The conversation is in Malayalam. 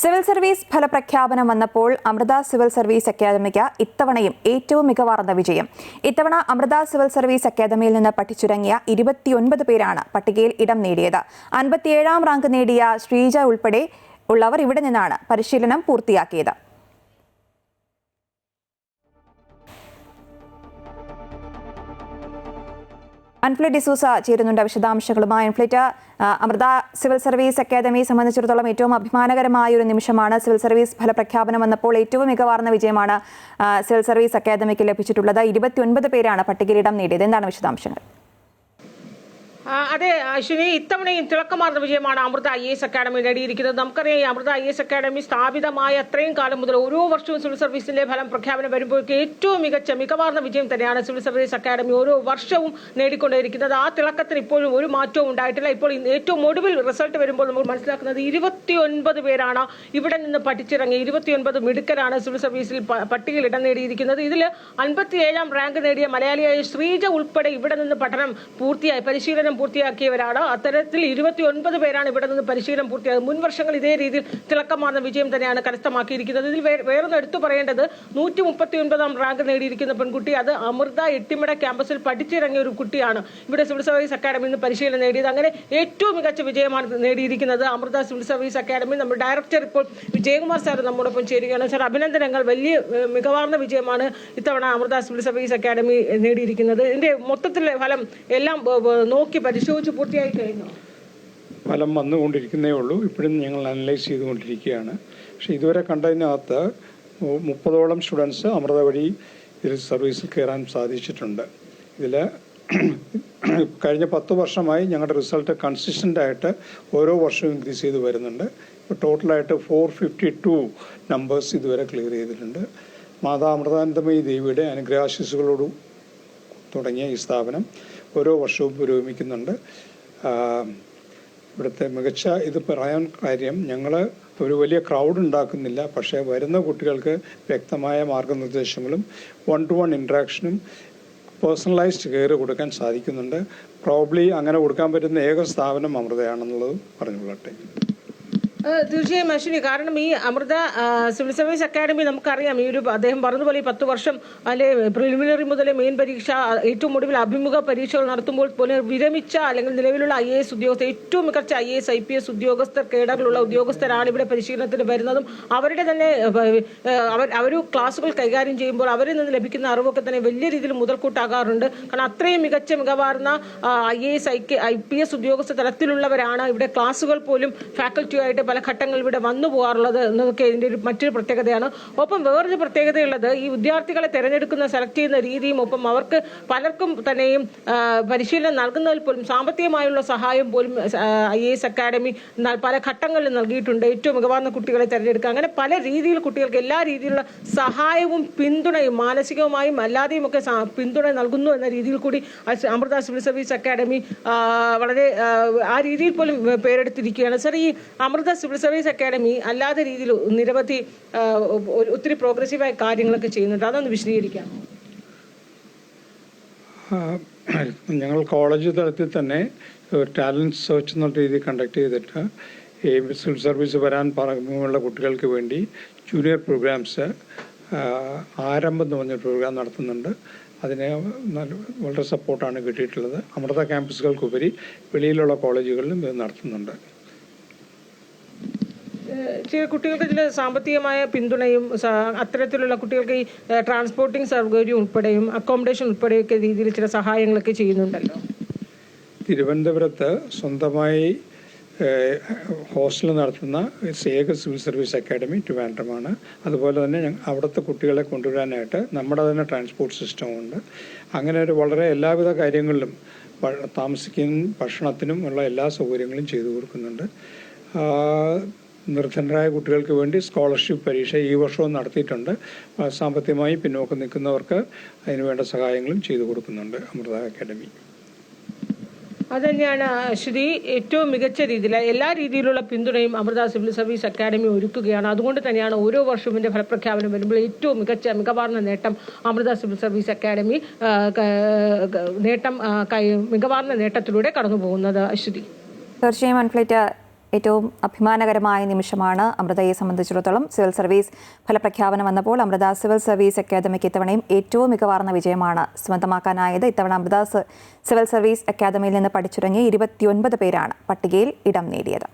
സിവിൽ സർവീസ് ഫലപ്രഖ്യാപനം വന്നപ്പോൾ അമൃത സിവിൽ സർവീസ് അക്കാദമിക്ക് ഇത്തവണയും ഏറ്റവും മികവാർന്ന വിജയം. ഇത്തവണ അമൃത സിവിൽ സർവീസ് അക്കാദമിയിൽ നിന്ന് പഠിച്ചിറങ്ങിയ 29 പേരാണ് പട്ടികയിൽ ഇടം നേടിയത്. 57ാം റാങ്ക് നേടിയ ശ്രീജ ഉൾപ്പെടെ ഉള്ളവർ ഇവിടെ നിന്നാണ് പരിശീലനം പൂർത്തിയാക്കിയത്. അൻഫ്ലിറ്റ് ഡിസൂസ ചേരുന്നുണ്ട് വിശദാംശങ്ങളുമായി. അൻഫ്ലിറ്റ്, അമൃത സിവിൽ സർവീസ് അക്കാദമിയെ സംബന്ധിച്ചിടത്തോളം ഏറ്റവും അഭിമാനകരമായ ഒരു നിമിഷമാണ്. സിവിൽ സർവീസ് ഫലപ്രഖ്യാപനം വന്നപ്പോൾ ഏറ്റവും മികവാർന്ന വിജയമാണ് സിവിൽ സർവീസ് അക്കാദമിക്ക് ലഭിച്ചിട്ടുള്ളത്. 29 പേരാണ് പട്ടികയിൽ ഇടം നേടിയത്. എന്താണ് വിശദാംശങ്ങൾ? അതെ അശ്വിനി, ഇത്തവണയും തിളക്കമാർന്ന വിജയമാണ് അമൃത IAS അക്കാദമി നേടിയിരിക്കുന്നത്. നമുക്കറിയാം, ഈ അമൃത IAS അക്കാദമി സ്ഥാപിതമായ അത്രയും കാലം മുതൽ ഓരോ വർഷവും സിവിൽ സർവീസിന്റെ ഫലം പ്രഖ്യാപനം വരുമ്പോഴേക്ക് ഏറ്റവും മികവാർന്ന വിജയം തന്നെയാണ് സിവിൽ സർവീസ് അക്കാദമി ഓരോ വർഷവും നേടിക്കൊണ്ടിരിക്കുന്നത്. ആ തിളക്കത്തിന് ഇപ്പോഴും ഒരു മാറ്റവും ഉണ്ടായിട്ടില്ല. ഇപ്പോൾ ഏറ്റവും ഒടുവിൽ റിസൾട്ട് വരുമ്പോൾ നമ്മൾ മനസ്സിലാക്കുന്നത് 29 പേരാണ് ഇവിടെ നിന്ന് പഠിച്ചിറങ്ങി. 29 മിടുക്കരാണ് സിവിൽ സർവീസിൽ പട്ടികയിൽ ഇടം നേടിയിരിക്കുന്നത്. ഇതിൽ 57ാം റാങ്ക് നേടിയ മലയാളിയായ ശ്രീജ ഉൾപ്പെടെ ഇവിടെ നിന്ന് പഠനം പരിശീലനം പൂർത്തിയാക്കിയവരാണ്. അത്തരത്തിൽ 29 പേരാണ് ഇവിടെ നിന്ന് പരിശീലനം പൂർത്തിയായത്. മുൻ വർഷങ്ങൾ ഇതേ രീതിയിൽ തിളക്കമാർന്ന വിജയം തന്നെയാണ് കരസ്ഥമാക്കിയിരിക്കുന്നത്. ഇതിൽ വേറൊന്ന് എടുത്തു പറയേണ്ടത് 139ാം റാങ്ക് നേടിയിരിക്കുന്ന പെൺകുട്ടി, അത് അമൃത എട്ടിമട ക്യാമ്പസിൽ പഠിച്ചിറങ്ങിയ ഒരു കുട്ടിയാണ്. ഇവിടെ സിവിൽ സർവീസ് അക്കാദമിയിൽ നിന്ന് പരിശീലനം നേടിയത്. അങ്ങനെ ഏറ്റവും മികച്ച വിജയമാണ് നേടിയിരിക്കുന്നത് അമൃത സിവിൽ സർവീസ് അക്കാദമി. നമ്മുടെ ഡയറക്ടർ ഇപ്പോൾ വിജയകുമാർ സാർ നമ്മോടൊപ്പം ചേരുകയാണ്. സാർ, അഭിനന്ദനങ്ങൾ. വലിയ മികവാർന്ന വിജയമാണ് ഇത്തവണ അമൃത സിവിൽ സർവീസ് അക്കാദമി നേടിയിരിക്കുന്നത്. ഇതിന്റെ മൊത്തത്തിലെ ഫലം എല്ലാം നോക്കി പരിശോധിച്ച് പൂർത്തിയായി കഴിഞ്ഞു? ഫലം വന്നുകൊണ്ടിരിക്കുന്നേ ഉള്ളൂ. ഇപ്പോഴും ഞങ്ങൾ അനലൈസ് ചെയ്തുകൊണ്ടിരിക്കുകയാണ്. പക്ഷേ ഇതുവരെ കണ്ടതിനകത്ത് 30ഓളം സ്റ്റുഡൻസ് അമൃത വഴി ഇതിൽ സർവീസിൽ കയറാൻ സാധിച്ചിട്ടുണ്ട്. ഇതിൽ കഴിഞ്ഞ 10 വർഷമായി ഞങ്ങളുടെ റിസൾട്ട് കൺസിസ്റ്റൻ്റ് ആയിട്ട് ഓരോ വർഷവും ഇൻക്രീസ് ചെയ്ത് വരുന്നുണ്ട്. ഇപ്പോൾ ടോട്ടലായിട്ട് 452 നമ്പേഴ്സ് ഇതുവരെ ക്ലിയർ ചെയ്തിട്ടുണ്ട്. മാതാ അമൃതാനന്ദമയി ദേവിയുടെ അനുഗ്രഹാശിസുകളോട് തുടങ്ങിയ ഈ സ്ഥാപനം ഓരോ വർഷവും പുരോഗമിക്കുന്നുണ്ട്. ഇവിടുത്തെ മികച്ച ഇത് പറയാൻ കാര്യം, ഞങ്ങൾ ഒരു വലിയ ക്രൗഡ് ഉണ്ടാക്കുന്നില്ല. പക്ഷേ വരുന്ന കുട്ടികൾക്ക് വ്യക്തമായ മാർഗനിർദ്ദേശങ്ങളും 1-to-1 ഇൻട്രാക്ഷനും പേഴ്സണലൈസ്ഡ് കെയർ കൊടുക്കാൻ സാധിക്കുന്നുണ്ട്. പ്രോബ്ലി അങ്ങനെ കൊടുക്കാൻ പറ്റുന്ന ഏക സ്ഥാപനം അമൃതയാണെന്നുള്ളത് പറഞ്ഞുകൊള്ളട്ടെ. തീർച്ചയായും അശ്വിനി, കാരണം ഈ അമൃത സിവിൽ സർവീസ് അക്കാദമി നമുക്കറിയാം, ഈ ഒരു അദ്ദേഹം പറഞ്ഞതുപോലെ 10 വർഷം അല്ലെ പ്രിലിമിനറി മുതൽ മെയിൻ പരീക്ഷ, ഏറ്റവും ഒടുവിൽ അഭിമുഖ പരീക്ഷകൾ നടത്തുമ്പോൾ പോലും വിരമിച്ച അല്ലെങ്കിൽ നിലവിലുള്ള IAS ഉദ്യോഗസ്ഥർ, ഏറ്റവും മികച്ച IAS IPS ഉദ്യോഗസ്ഥർ, കേഡറിലുള്ള ഉദ്യോഗസ്ഥരാണ് ഇവിടെ പരിശീലനത്തിന് വരുന്നതും. അവരുടെ തന്നെ അവർ ക്ലാസുകൾ കൈകാര്യം ചെയ്യുമ്പോൾ അവരിൽ നിന്ന് ലഭിക്കുന്ന അറിവൊക്കെ തന്നെ വലിയ രീതിയിൽ മുതൽക്കൂട്ടാകാറുണ്ട്. കാരണം അത്രയും മികവാർന്ന IAS IPS ഉദ്യോഗസ്ഥ തലത്തിലുള്ളവരാണ് ഇവിടെ ക്ലാസുകൾ പോലും ഫാക്കൽറ്റിയായിട്ട് പല ഘട്ടങ്ങളിൽ ഇവിടെ വന്നു പോകാറുള്ളത് എന്നതൊക്കെ ഇതിൻ്റെ മറ്റൊരു പ്രത്യേകതയാണ്. ഒപ്പം വേറൊരു പ്രത്യേകതയുള്ളത്, ഈ വിദ്യാർത്ഥികളെ തിരഞ്ഞെടുക്കുന്ന സെലക്ട് ചെയ്യുന്ന രീതിയും, ഒപ്പം അവർക്ക് പലർക്കും തന്നെയും പരിശീലനം നൽകുന്നതിൽ പോലും സാമ്പത്തികമായുള്ള സഹായം പോലും IAS അക്കാദമി പല ഘട്ടങ്ങളിൽ നൽകിയിട്ടുണ്ട്. ഏറ്റവും മികവാർന്ന കുട്ടികളെ തിരഞ്ഞെടുക്കുക, അങ്ങനെ പല രീതിയിൽ കുട്ടികൾക്ക് എല്ലാ രീതിയിലുള്ള സഹായവും പിന്തുണയും മാനസികവുമായും അല്ലാതെയും ഒക്കെ പിന്തുണ നൽകുന്നു എന്ന രീതിയിൽ കൂടി അമൃത സിവിൽ സർവീസ് അക്കാദമി വളരെ ആ രീതിയിൽ പോലും പേരെടുത്തിരിക്കുകയാണ്. സർ, ഈ അമൃത സിവിൽ സർവീസ് അക്കാദമി അല്ലാത്ത രീതിയിൽ നിരവധി ഒത്തിരി പ്രോഗ്രസീവായ കാര്യങ്ങളൊക്കെ ചെയ്യുന്നുണ്ട്. അതൊന്ന് വിശദീകരിക്കാം. ഞങ്ങൾ കോളേജ് തലത്തിൽ തന്നെ ടാലൻറ്റ് സെർച്ച് എന്നുള്ള രീതിയിൽ കണ്ടക്ട് ചെയ്തിട്ട് ഈ സിവിൽ സർവീസ് വരാൻ പറഞ്ഞുള്ള കുട്ടികൾക്ക് വേണ്ടി ജൂനിയർ പ്രോഗ്രാംസ് ആരംഭം എന്ന് പറഞ്ഞ പ്രോഗ്രാം നടത്തുന്നുണ്ട്. അതിന് വളരെ സപ്പോർട്ടാണ് കിട്ടിയിട്ടുള്ളത്. അമൃത ക്യാമ്പസുകൾക്കുപരി വെളിയിലുള്ള കോളേജുകളിലും ഇത് നടത്തുന്നുണ്ട്. ചില കുട്ടികൾക്ക് ഇതിൽ സാമ്പത്തികമായ പിന്തുണയും അത്തരത്തിലുള്ള കുട്ടികൾക്ക് ഈ ട്രാൻസ്പോർട്ടിംഗ് സൗകര്യം ഉൾപ്പെടെയും അക്കോമഡേഷൻ ഉൾപ്പെടെയൊക്കെ രീതിയിൽ ചില സഹായങ്ങളൊക്കെ ചെയ്യുന്നുണ്ടല്ലോ. തിരുവനന്തപുരത്ത് സ്വന്തമായി ഹോസ്റ്റൽ നടത്തുന്ന ഏക സിവിൽ സർവീസ് അക്കാദമി ട്രിവാൻഡ്രമാണ്. അതുപോലെ തന്നെ അവിടുത്തെ കുട്ടികളെ കൊണ്ടുവരാനായിട്ട് നമ്മുടെ തന്നെ ട്രാൻസ്പോർട്ട് സിസ്റ്റമുണ്ട്. അങ്ങനെ ഒരു വളരെ എല്ലാവിധ കാര്യങ്ങളിലും താമസിക്കാനും ഭക്ഷണത്തിനും ഉള്ള എല്ലാ സൗകര്യങ്ങളും ചെയ്തു കൊടുക്കുന്നുണ്ട്. നിർധനരായ കുട്ടികൾക്ക് വേണ്ടി സ്കോളർഷിപ്പ് പരീക്ഷ ഈ വർഷവും നടത്തിയിട്ടുണ്ട്. സാമ്പത്തികമായി പിന്നോക്കം നിൽക്കുന്നവർക്ക് അതിനുവേണ്ട സഹായങ്ങളും ചെയ്തു കൊടുക്കുന്നുണ്ട് അമൃത അക്കാദമി. അതുതന്നെയാണ് ശ്രീ, ഏറ്റവും മികച്ച രീതിയിൽ എല്ലാ രീതിയിലുള്ള പിന്തുണയും അമൃത സിവിൽ സർവീസ് അക്കാദമി ഒരുക്കുകയാണ്. അതുകൊണ്ട് തന്നെയാണ് ഓരോ വർഷവും ഇതിൻ്റെ ഫലപ്രഖ്യാപനം വരുമ്പോൾ ഏറ്റവും മികവാർന്ന നേട്ടം അമൃത സിവിൽ സർവീസ് അക്കാദമി മികവാർന്ന നേട്ടത്തിലൂടെ കടന്നു പോകുന്നത്. ശ്രീ, തീർച്ചയായും അൻഫ്ലിറ്റ് ഏറ്റവും അഭിമാനകരമായ നിമിഷമാണ് അമൃതയെ സംബന്ധിച്ചിടത്തോളം. സിവിൽ സർവീസ് ഫലപ്രഖ്യാപനം വന്നപ്പോൾ അമൃത സിവിൽ സർവീസ് അക്കാദമിക്ക് ഇത്തവണയും ഏറ്റവും മികവാർന്ന വിജയമാണ് സ്വന്തമാക്കാനായത്. ഇത്തവണ അമൃത സിവിൽ സർവീസ് അക്കാദമിയിൽ നിന്ന് പഠിച്ചിറങ്ങിയ 29 പേരാണ് പട്ടികയിൽ ഇടം നേടിയത്.